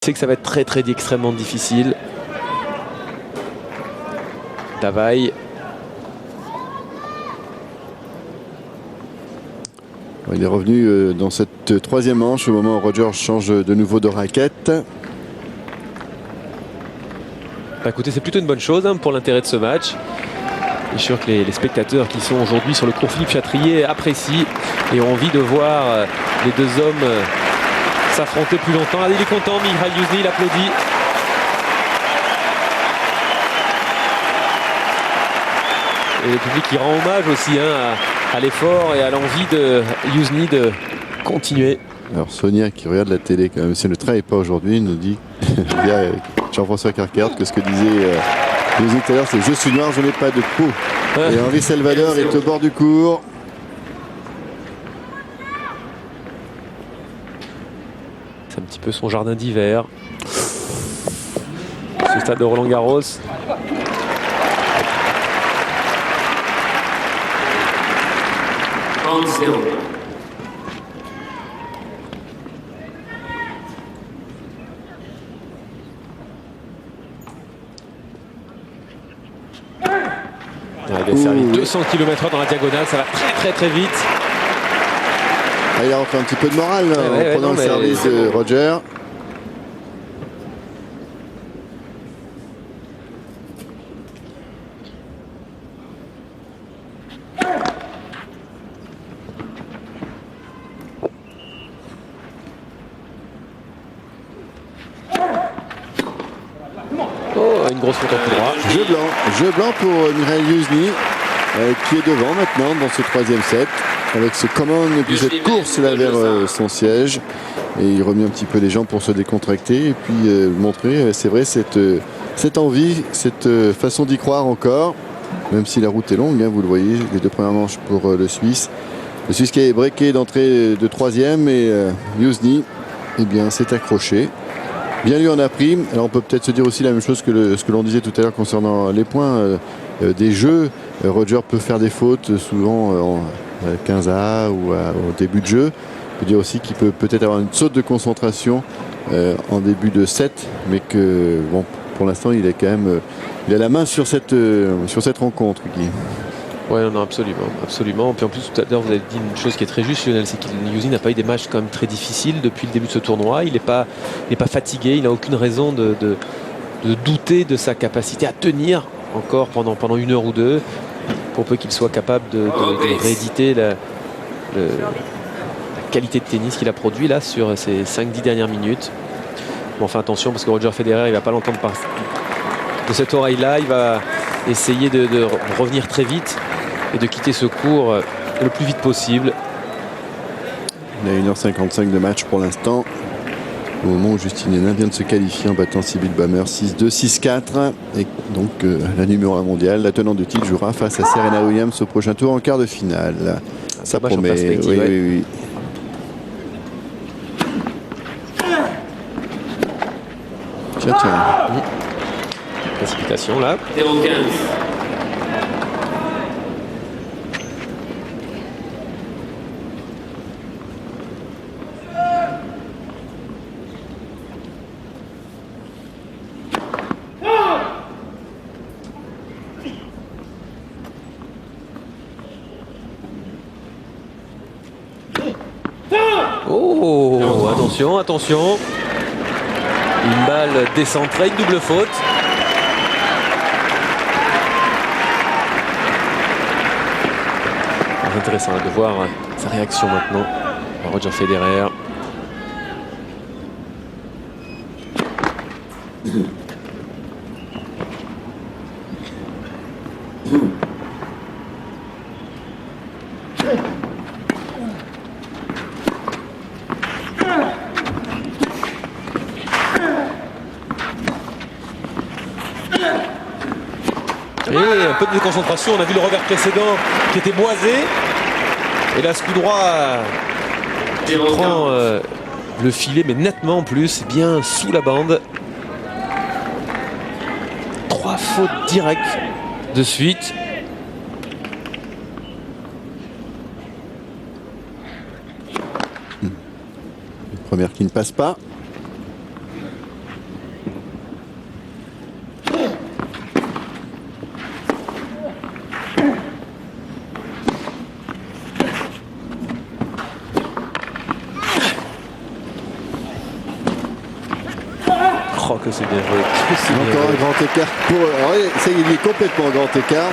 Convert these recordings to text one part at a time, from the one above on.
C'est que ça va être extrêmement difficile. Davaille. Il est revenu dans cette troisième manche au moment où Roger change de nouveau de raquette. Bah écoutez, c'est plutôt une bonne chose pour l'intérêt de ce match. Je suis sûr que les spectateurs qui sont aujourd'hui sur le cours Philippe Chatrier apprécient et ont envie de voir les deux hommes s'affronter plus longtemps. Allez, il est content, Mihail Youzhny, il applaudit. Et le public qui rend hommage aussi à l'effort et à l'envie de Youzhny de continuer. Alors Sonia qui regarde la télé quand même, si elle ne travaille pas aujourd'hui, nous dit via Jean-François Carcart que ce que disait Youzhny tout à l'heure, c'est « Je suis noir, je n'ai pas de peau ». Et Henri Salvador est au bord du court. C'est un petit peu son jardin d'hiver. Ce stade de Roland-Garros. Il a servi 200 km/h dans la diagonale, ça va très vite. Il a refait un petit peu de morale en prenant le service de Roger. Oh, une grosse faute en coup droit. Jeu blanc pour Mihail Youzhny qui est devant maintenant dans ce troisième set avec ce commande et puis cette course là vers son siège, et il remet un petit peu les jambes pour se décontracter et puis montrer, c'est vrai, cette envie, cette façon d'y croire encore, même si la route est longue, vous le voyez, les deux premières manches pour le Suisse qui est breaké d'entrée de troisième, et Youzhny s'est accroché. Bien lui en a pris. Alors on peut peut-être se dire aussi la même chose que ce que l'on disait tout à l'heure concernant les points des jeux. Roger peut faire des fautes souvent en 15A ou au début de jeu. On peut dire aussi qu'il peut peut-être avoir une saute de concentration en début de set, mais que bon, pour l'instant il est quand même il a la main sur cette rencontre, Guy. Oui, non, absolument. Puis en plus, tout à l'heure, vous avez dit une chose qui est très juste, Lionel, c'est que Youzhny n'a pas eu des matchs quand même très difficiles depuis le début de ce tournoi. Il n'est pas fatigué, il n'a aucune raison de douter de sa capacité à tenir encore pendant une heure ou deux, pour peu qu'il soit capable de rééditer la qualité de tennis qu'il a produit là sur ces 5-10 dernières minutes. Bon, enfin attention, parce que Roger Federer, il ne va pas l'entendre de cette oreille-là. Il va essayer de revenir très vite et de quitter ce cours le plus vite possible. Il a 1h55 de match pour l'instant, au moment où Justine Henin vient de se qualifier en battant Sybille Bammer 6-2, 6-4. Et donc la numéro 1 mondiale, la tenante du titre, jouera face à Serena Williams au prochain tour en quart de finale. Ça promet. Oui. Tiens. Précipitation là. 0-15. Oh, attention. Une balle décentrée, une double faute. C'est intéressant de voir sa réaction maintenant. Roger Federer. Et un peu de déconcentration, on a vu le revers précédent qui était boisé. Et là, ce coup droit qui prend le filet, mais nettement en plus, bien sous la bande. 3 fautes directes de suite. Première qui ne passe pas. Oh, que c'est bien joué. Que c'est bien Encore joué. un grand écart pour eux. Alors, ça y est, il est complètement en grand écart.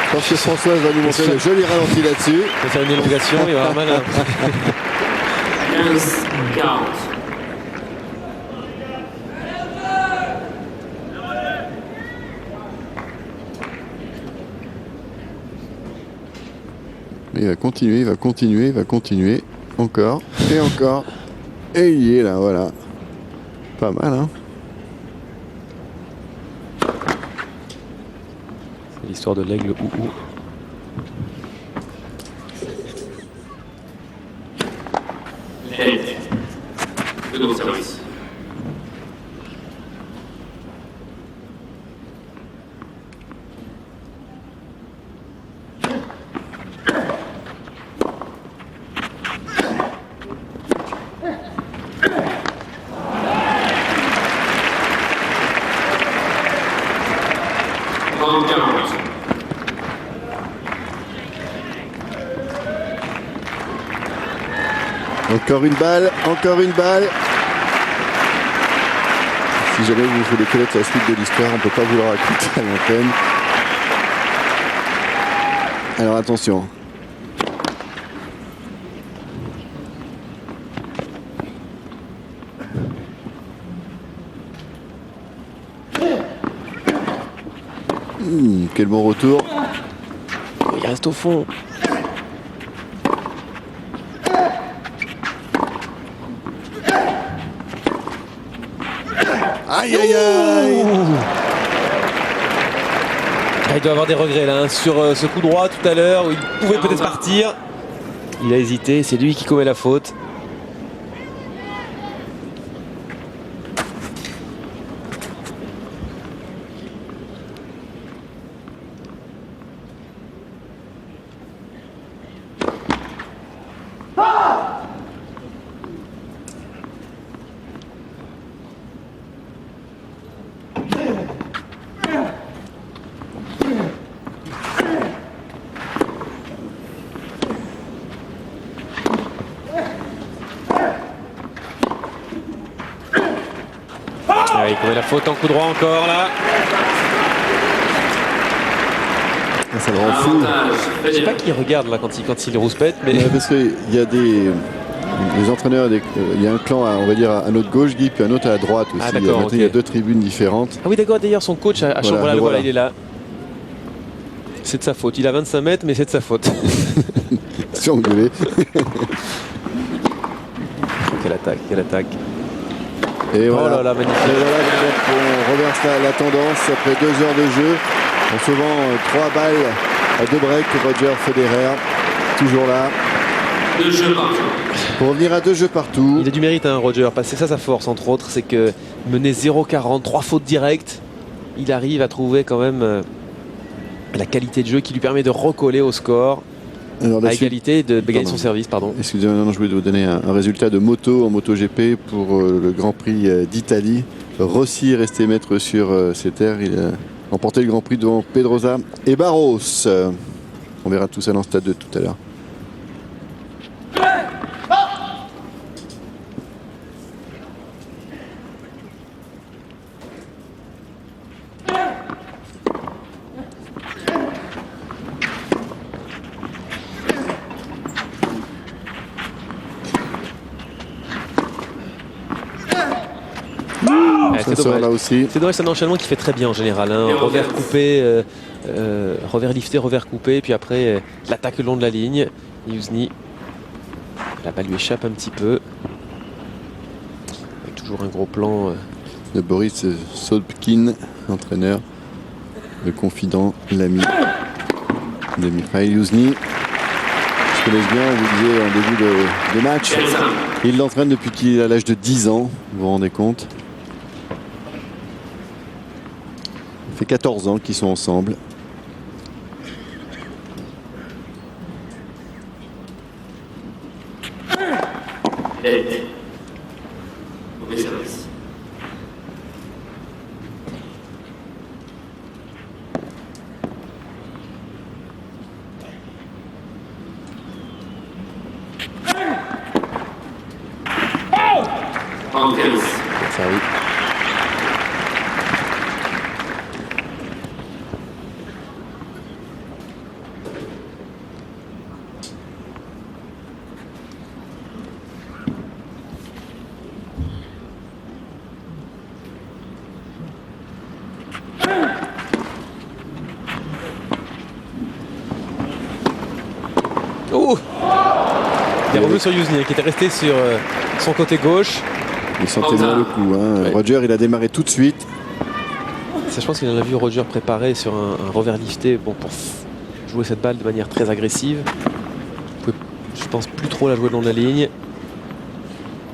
Je pense que Françoise va nous montrer le joli ralenti là-dessus. Il va faire une élongation, il va avoir malin. 15-40. Mais il va continuer, il va continuer, il va continuer. Encore et encore. Et il y est là, voilà. Pas mal, hein. C'est l'histoire de l'aigle ou. Head. Second service. Encore une balle, encore une balle. Si jamais vous voulez connaître la suite de l'histoire, on ne peut pas vous la raconter à l'antenne. Alors attention. Quel bon retour. Il reste au fond. Aïe aïe aïe. Il doit avoir des regrets là, hein, sur ce coup droit tout à l'heure où il pouvait peut-être partir. Il a hésité, c'est lui qui commet la faute. Ah, il commet la faute en coup droit encore là. Ça le rend fou. Je sais pas qui regarde là quand il rouspète, mais Parce qu'il y a des entraîneurs, il y a un clan on va dire à notre gauche, Guy, puis un autre à la droite aussi. Ah, d'accord, Maintenant, il y a ok. deux tribunes différentes. ah oui d'accord, d'ailleurs son coach a Voilà, voilà, le voilà. il est là. C'est de sa faute, il a 25 mètres mais c'est de sa faute. C'est engueulé. Quelle attaque, quelle attaque. Et Oh voilà. là là, magnifique. Et voilà, on reverse la tendance après 2 heures de jeu. En sauvant 3 balles à 2 breaks, Roger Federer, toujours là. 2 jeux partout. Pour revenir à 2 jeux partout. Il a du mérite, hein, Roger, parce que c'est ça sa force, entre autres, c'est que mener 0-40, 3 fautes directes, il arrive à trouver quand même la qualité de jeu qui lui permet de recoller au score, Alors, la à suite- égalité de gagner Pardon. son service. Pardon. Excusez-moi, non, je voulais vous donner un résultat de moto en MotoGP pour le Grand Prix d'Italie. Rossi est resté maître sur ses terres. Il a remporté le Grand Prix devant Pedrosa et Barros. On verra tout ça dans le stade de tout à l'heure. Ah, Ça c'est sort dommage. là aussi. C'est dommage, c'est un enchaînement qui fait très bien en général. Hein. Et Revers revers. coupé, revers lifté, revers coupé, puis après l'attaque le long de la ligne. Youzhny, la balle lui échappe un petit peu. Avec toujours un gros plan. De Boris Sobkin, l'entraîneur, le confident, l'ami de Mikhail Youzhny. Ils se connaissent bien, on vous disait en début de match. 15-1. Il l'entraîne depuis qu'il a l'âge de 10 ans, vous vous rendez compte. Ça fait 14 ans qu'ils sont ensemble. Head. Mauvais service. En 15. Ça, oui. Il est revenu sur Youzhny, qui était resté sur son côté gauche. Il sentait bien le coup. Hein. Ouais. Roger, il a démarré tout de suite. Ça, je pense qu'il en a vu Roger préparé sur un revers lifté pour jouer cette balle de manière très agressive. Vous pouvez, je pense, plus trop la jouer dans la ligne.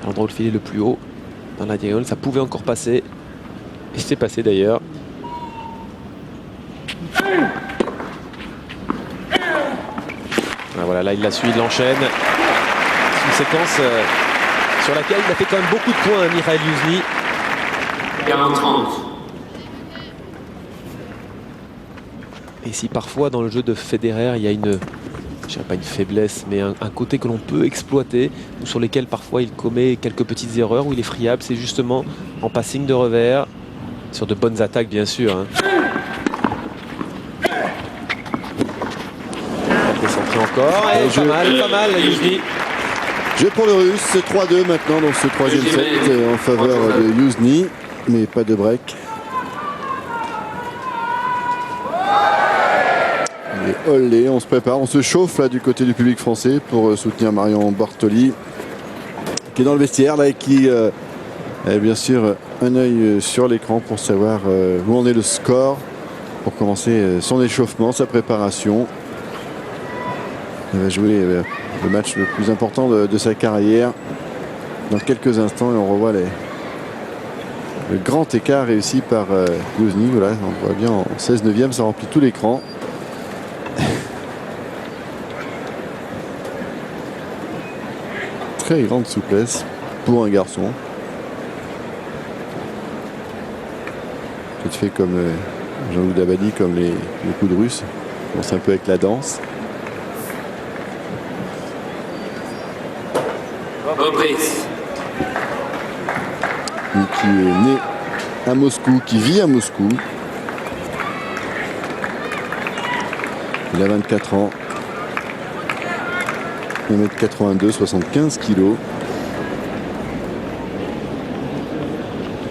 À l'endroit où le filet le plus haut, dans la diagonale, ça pouvait encore passer. Et c'est passé d'ailleurs. Ah, voilà, là il la suit, il l'enchaîne. C'est une séquence sur laquelle il a fait quand même beaucoup de points, Mikhail Youzhny. 40-30. Et si parfois dans le jeu de Federer il y a une, je dirais pas une faiblesse, mais un côté que l'on peut exploiter, ou sur lesquels parfois il commet quelques petites erreurs, où il est friable, c'est justement en passing de revers, sur de bonnes attaques bien sûr. Hein. Décentré encore, et pas mal, Youzhny. Jeu pour le Russe, 3-2 maintenant dans ce troisième set en faveur de Youzhny, mais pas de break. Et olé, on se prépare, on se chauffe là du côté du public français pour soutenir Marion Bartoli, qui est dans le vestiaire là et qui a bien sûr un œil sur l'écran pour savoir où en est le score, pour commencer son échauffement, sa préparation. Elle va jouer le match le plus important de sa carrière dans quelques instants et on revoit le grand écart réussi par Youzhny. Voilà, on voit bien en 16/9, ça remplit tout l'écran. Très grande souplesse pour un garçon. Peut-être fait comme Jean-Loup Dabadi, comme les coups de russe. On commence un peu avec la danse. Reprise. Qui est né à Moscou, qui vit à Moscou. Il a 24 ans. 1m82, 75 kg.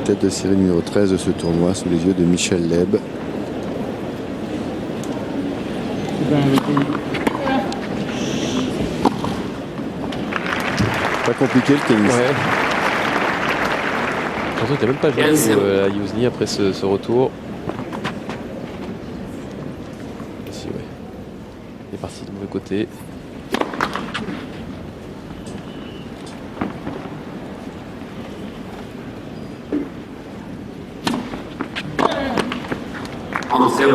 Tête de série numéro 13 de ce tournoi sous les yeux de Michel Leb. Pas compliqué le tennis. Ouais. Surtout qu'il n'a même pas joué à Youzhny après ce retour. Ici, ouais. Il est parti du mauvais côté. En 0.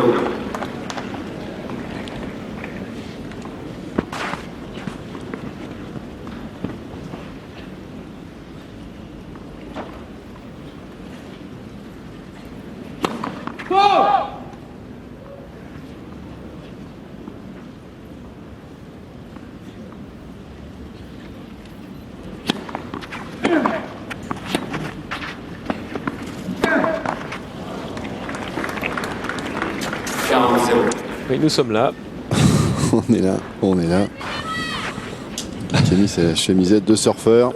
Oui, nous sommes là. On est là, on est là. Qui a mis sa chemisette de surfeur.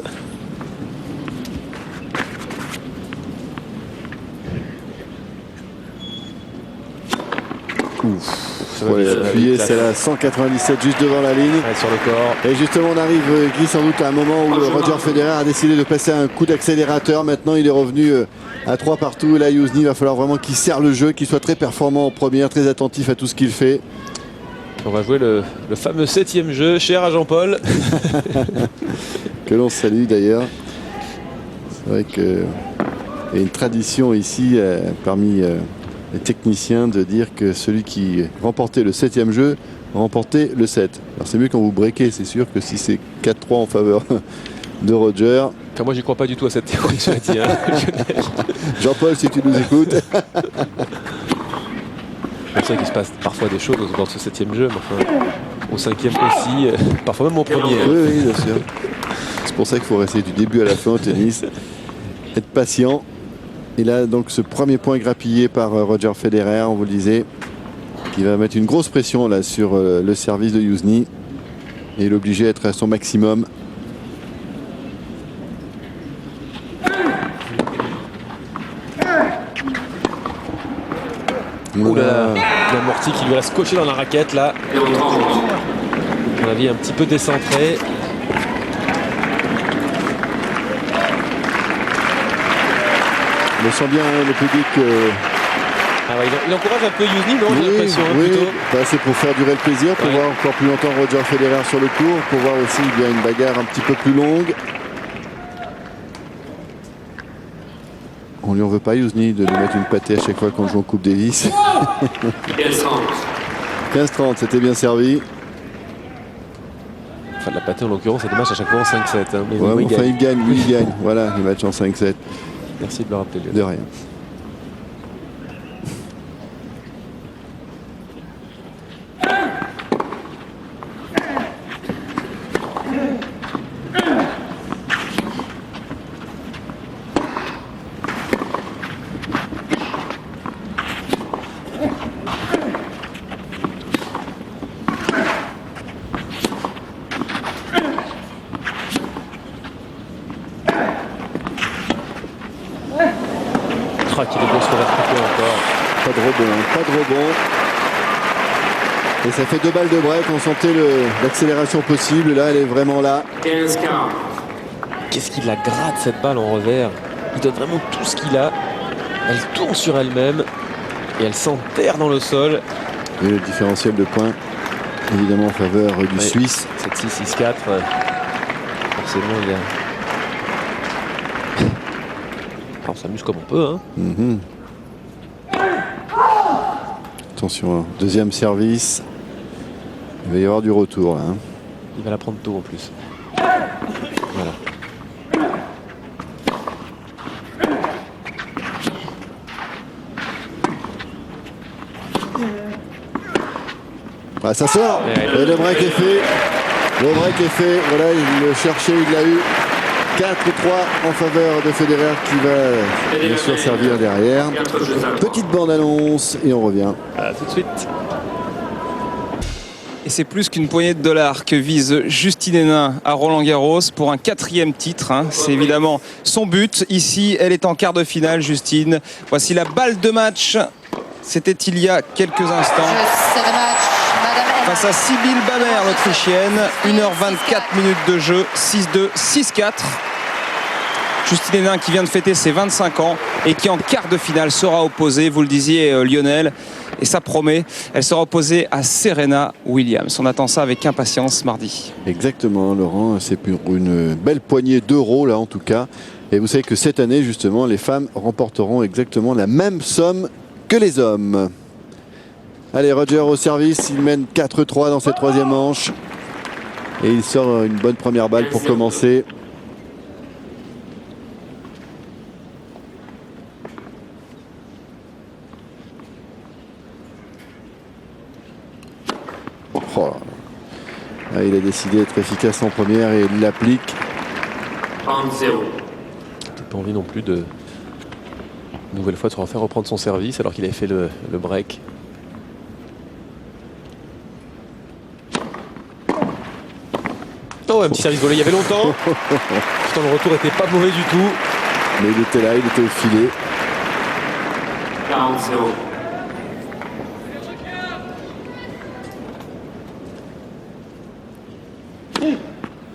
Ouf. Ouais, appuyé, c'est la 197 juste devant la ligne. Ouais, sur le corps. Et justement, on arrive, Guy, sans doute à un moment où Roger Federer a décidé de passer un coup d'accélérateur. Maintenant, il est revenu à 3 partout. Là, Youzhny, il va falloir vraiment qu'il serre le jeu, qu'il soit très performant en première, très attentif à tout ce qu'il fait. On va jouer le fameux 7e jeu, cher à Jean-Paul. Que l'on salue d'ailleurs. C'est vrai qu'il y a une tradition ici parmi les techniciens de dire que celui qui remportait le 7e jeu remportait le 7. Alors c'est mieux quand vous breakez, c'est sûr que si c'est 4-3 en faveur de Roger. Enfin, moi, j'y crois pas du tout à cette théorie, je l'ai dit. Hein. Jean-Paul, si tu nous écoutes. C'est vrai qu'il se passe parfois des choses dans ce 7e jeu, mais enfin, au 5e aussi, parfois même au premier. Oui, bien sûr. C'est pour ça qu'il faut rester du début à la fin au tennis. Être patient. Et là, donc, ce premier point grappillé par Roger Federer, on vous le disait, qui va mettre une grosse pression là sur le service de Youzhny et l'obliger à être à son maximum. Ouh là là, l'amorti qui lui reste coché dans la raquette là. À mon avis, un petit peu décentré. On le sent bien, hein, le public. Ah ouais, il encourage un peu Youzhny, non, j'ai l'impression, hein, oui. plutôt. Bah, c'est pour faire durer le plaisir, pour Ouais. voir encore plus longtemps Roger Federer sur le court, pour voir aussi bien une bagarre un petit peu plus longue. On lui en veut pas, Youzhny, de lui mettre une pâtée à chaque fois qu'on joue en Coupe Davis. 15-30. 15-30, c'était bien servi. Enfin, la pâtée en l'occurrence, c'est des matchs à chaque fois en 5-7. Hein, mais Ouais, oui, enfin, il gagne, lui, il gagne. Voilà, les matchs en 5-7. Merci de le rappeler, Lionel. De rien. Ah, qu'il est beau se récupérer encore. Pas de rebond, pas de rebond. Et ça fait 2 balles de break. On sentait l'accélération possible. Là, elle est vraiment là. 15-40. Qu'est-ce qu'il la gratte cette balle en revers. Il donne vraiment tout ce qu'il a. Elle tourne sur elle-même et elle s'enterre dans le sol. Et le différentiel de points, évidemment, en faveur du Suisse. 7-6, 6-4. Forcément, il y a... On s'amuse comme on peut. Hein. Mhm. Attention, deuxième service. Il va y avoir du retour là. Hein. Il va la prendre tôt en plus. Voilà. Ah, ça sort. Et le break est fait. Le break est fait. Voilà, il le cherchait, il l'a eu. 4-3 en faveur de Federer qui va bien sûr servir derrière. 4 jeux à 3. Petite bande-annonce et on revient. À tout de suite. Et c'est plus qu'une poignée de dollars que vise Justine Henin à Roland-Garros pour un 4e titre. Hein. C'est évidemment son but. Ici, elle est en quart de finale, Justine. Voici la balle de match. C'était il y a quelques instants. C'est le match, Madame Henin. Face à Sibylle Bamer, l'Autrichienne. 1h24 minutes de jeu. 6-2, 6-4. Justine Henin qui vient de fêter ses 25 ans et qui en quart de finale sera opposée, vous le disiez Lionel, et ça promet, elle sera opposée à Serena Williams. On attend ça avec impatience mardi. Exactement, Laurent, c'est pour une belle poignée d'euros là en tout cas. Et vous savez que cette année justement, les femmes remporteront exactement la même somme que les hommes. Allez, Roger au service, il mène 4-3 dans cette troisième manche. Et il sort une bonne première balle pour commencer. Oh là. Ah, il a décidé d'être efficace en première et il l'applique. 30-0. Peut-être pas envie non plus de une nouvelle fois de se refaire reprendre son service alors qu'il avait fait le break. Oh, un petit service volé il y avait longtemps. Pourtant le retour était pas mauvais du tout. Mais il était là, il était au filet. 40-0.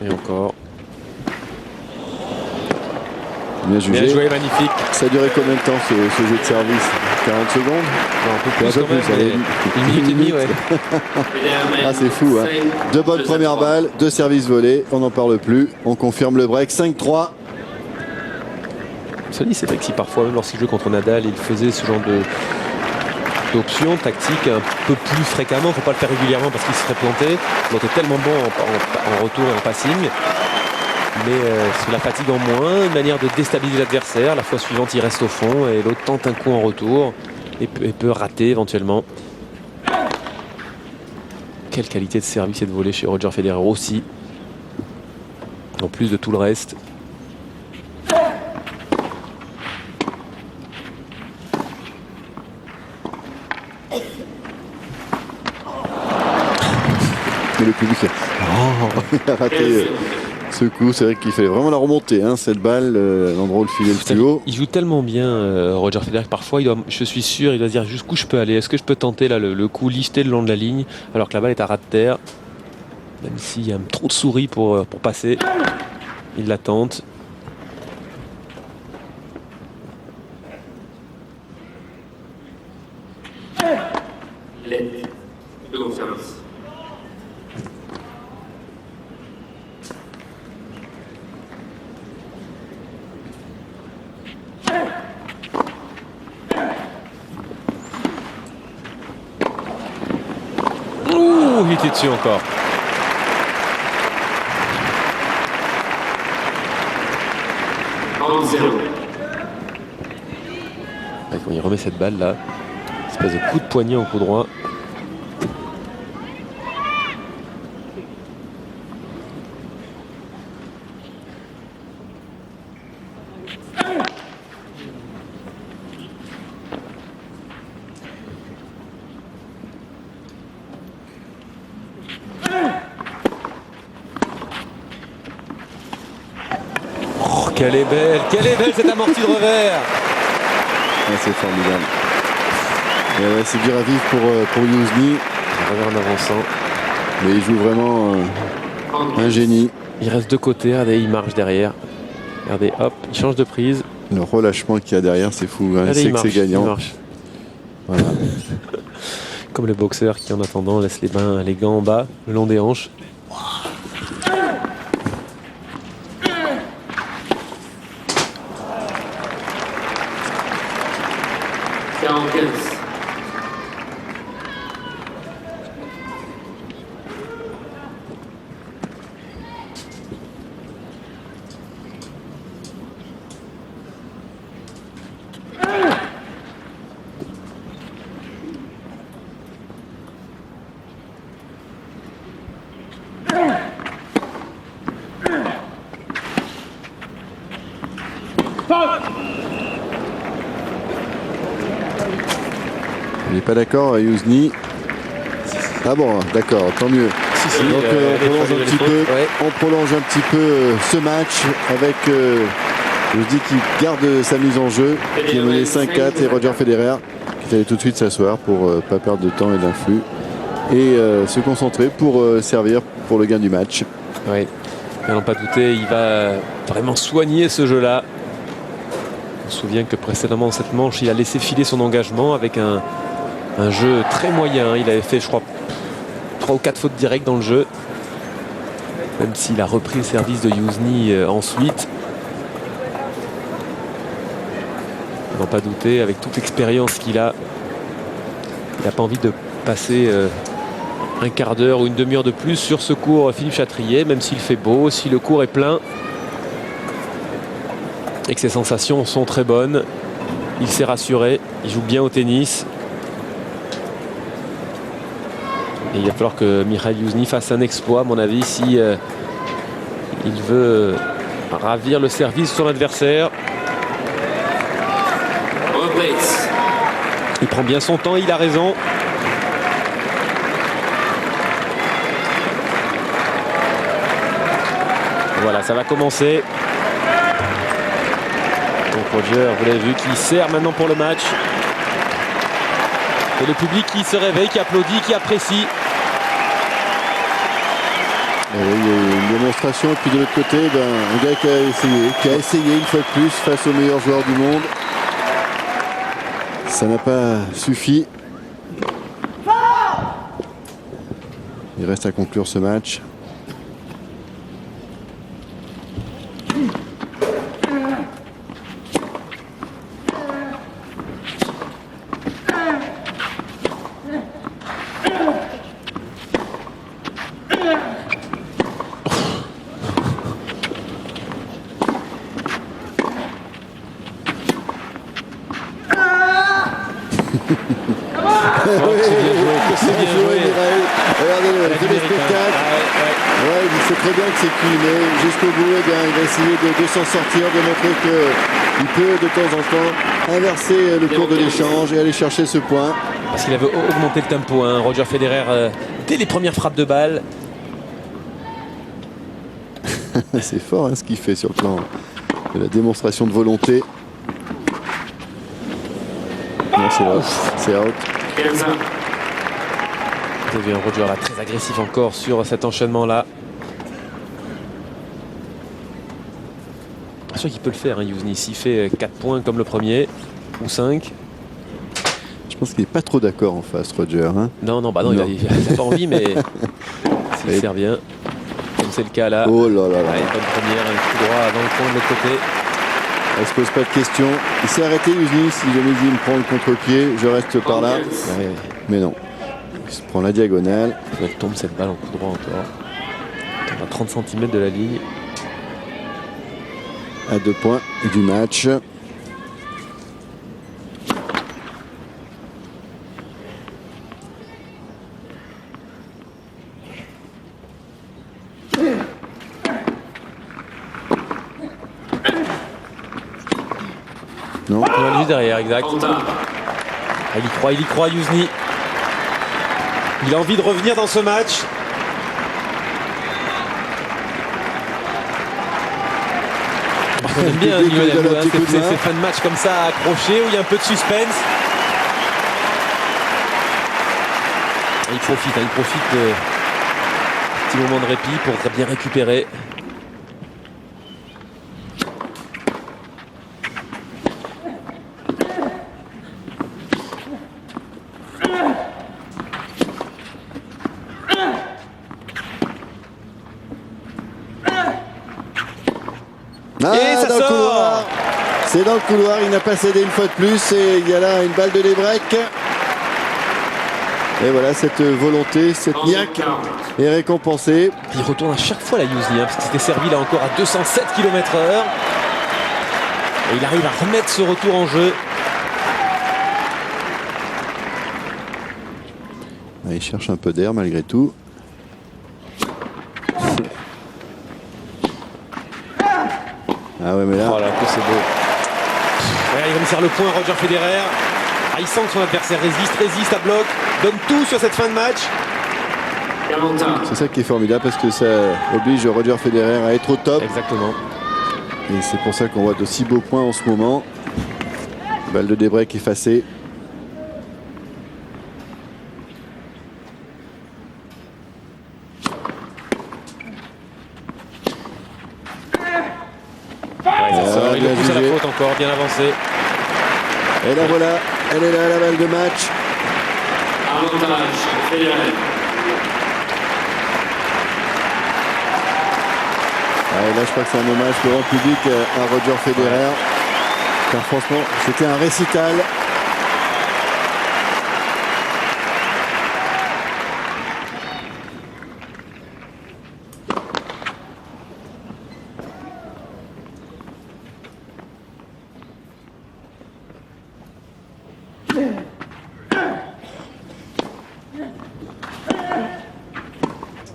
Et encore. Bien jugé. Bien joué, magnifique. Ça a duré combien de temps ce jeu de service? 40 secondes? Non, un peu Un plus peu quand même, plus, allez. mais une minute et demie, ouais. Ah, c'est fou, hein. 2 bonnes premières balles, 2 services volés, on n'en parle plus. On confirme le break, 5-3. Cela dit, c'est vrai que si parfois, même lorsqu'il jouait contre Nadal, il faisait ce genre d'options tactiques un peu plus fréquemment. Il ne faut pas le faire régulièrement parce qu'il se serait planté. Donc il est tellement bon en retour et en passing. Mais c'est la fatigue en moins, une manière de déstabiliser l'adversaire. La fois suivante, il reste au fond et l'autre tente un coup en retour et peut rater éventuellement. Quelle qualité de service et de volée chez Roger Federer aussi. En plus de tout le reste. Et le public il a raté ce coup. C'est vrai qu'il fallait vraiment la remonter, hein, cette balle, l'endroit où le filet le plus haut. Il joue tellement bien, Roger Federer. Parfois, je suis sûr, il doit se dire jusqu'où je peux aller. Est-ce que je peux tenter là, le coup lifté le long de la ligne alors que la balle est à ras de terre. Même s'il y a trop de souris pour passer. Il la tente. Let. Second service. Ouh, il était dessus encore. Quand il remet cette balle là, espèce de coup de poignet en coup droit. Oh, quelle est belle cette amortie de revers. Ouais, c'est formidable. Et ouais, c'est dur à vivre pour Youzhny. Revers en avançant. Mais il joue vraiment un génie. Il reste de côté, regardez, il marche derrière. Regardez, hop, il change de prise. Le relâchement qu'il y a derrière, c'est fou. Hein. Il Regardez, sait il que c'est marche, gagnant. il marche. Voilà. Comme le boxeur qui en attendant laisse les gants en bas, le long des hanches. Il n'est pas d'accord, Youzhny. Ah bon, d'accord, tant mieux. Si, Donc on prolonge un petit peu ce match avec Youzhny qui garde sa mise en jeu, qui est mené 5-4 et Roger Federer qui est allé tout de suite s'asseoir pour pas perdre de temps et d'influx et se concentrer pour servir pour le gain du match. Oui, à n'en pas douter, il va vraiment soigner ce jeu-là. On se souvient que précédemment dans cette manche, il a laissé filer son engagement avec un jeu très moyen. Il avait fait, je crois, 3 ou 4 fautes directes dans le jeu. Même s'il a repris le service de Youzhny ensuite. À n'en pas douter, avec toute l'expérience qu'il a, il n'a pas envie de passer un quart d'heure ou une demi-heure de plus sur ce court Philippe Chatrier, même s'il fait beau, si le court est plein et que ses sensations sont très bonnes. Il s'est rassuré, il joue bien au tennis. Et il va falloir que Mikhail Youzhny fasse un exploit, à mon avis, si il veut ravir le service de son adversaire. Il prend bien son temps, il a raison. Voilà, ça va commencer. Donc Roger, vous l'avez vu, qui sert maintenant pour le match. Et le public qui se réveille, qui applaudit, qui apprécie. Et oui, il y a une démonstration. Et puis de l'autre côté, un gars qui a essayé une fois de plus face aux meilleurs joueurs du monde. Ça n'a pas suffi. Il reste à conclure ce match. Regardez-le, le spectacle. Ouais, il sait très bien que c'est cuit, mais jusqu'au bout, eh bien, il va essayer de s'en sortir, de montrer qu'il peut de temps en temps inverser le cours de l'échange et aller chercher ce point. Parce qu'il avait augmenté le tempo, hein. Roger Federer, dès les premières frappes de balle. C'est fort, hein, ce qu'il fait sur le plan de la démonstration de volonté. Non, c'est out. C'est out. Vous avez vu un Roger là très agressif encore sur cet enchaînement-là. C'est sûr qu'il peut le faire, hein, Youzhny. S'il fait 4 points comme le premier, ou 5. Je Je pense qu'il n'est pas trop d'accord en face, Roger. Hein. Non, bah non, Non. il a pas envie, mais s'il Et- sert bien, comme c'est le cas là. Oh là là là. Allez, bonne première, un coup droit dans le coin de l'autre côté. Elle se pose pas de questions. Il s'est arrêté, Yuzny. Si jamais il me prend le contre-pied, je reste par là. Ouais, Mais non. Il se prend la diagonale. elle tombe cette balle en coup droit encore. On va à 30 cm de la ligne. À 2 points du match. Non. On est juste derrière, exact. Quentin. Ah, il y croit, Yuzny. Il a envie de revenir dans ce match. On aime bien Dès que Lionel, donne un hein, petit coup de ces main. fins de match comme ça accrochés où il y a un peu de suspense. Et il profite de petit moment de répit pour bien récupérer. Et ça dans le sort. couloir. C'est dans le couloir, il n'a pas cédé une fois de plus et il y a là une balle de Lebrec. Et voilà, cette volonté, cette niaque est récompensée. Il retourne à chaque fois la Yuzny, parce qu'il s'était servi là encore à 207 km/h. Et il arrive à remettre ce retour en jeu. Il cherche un peu d'air malgré tout. Ah ouais, mais là, Oh là, que c'est beau. Ouais, il va me faire le point, Roger Federer. Ah, il sent que son adversaire résiste à bloc, donne tout sur cette fin de match. Quentin. c'est ça qui est formidable parce que ça oblige Roger Federer à être au top. Exactement. Et c'est pour ça qu'on voit de si beaux points en ce moment. Balle de Lebrec effacée. Ouais, ça sort, il le bien pousse à la jugé. faute encore, bien avancé. Et là voilà, elle est là la balle de match. Avantage. Federer. Et là je crois que c'est un hommage devant le public à Roger Federer. Car franchement c'était un récital.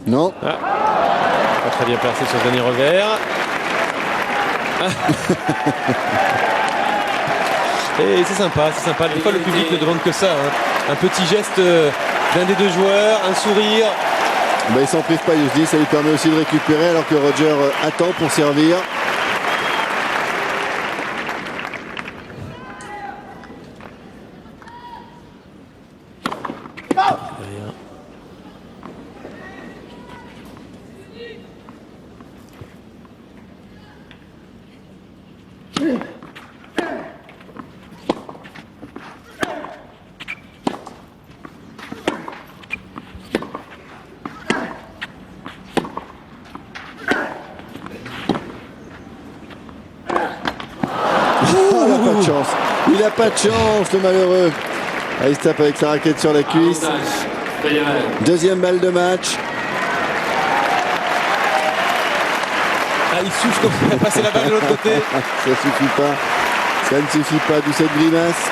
Non, Pas très bien placé sur ce dernier revers. Et c'est sympa. Des fois, le public ne demande que ça. Hein. Un petit geste d'un des deux joueurs, un sourire. il s'en prive pas, Yuzny, ça lui permet aussi de récupérer alors que Roger attend pour servir. Il n'a pas de chance, le malheureux. Ah, il se tape avec sa raquette sur la cuisse. Avantage. Federer. Deuxième balle de match. Ah, il souffle comme il a passé la balle de l'autre côté. Ça suffit pas. Ça ne suffit pas, d'où cette grimace.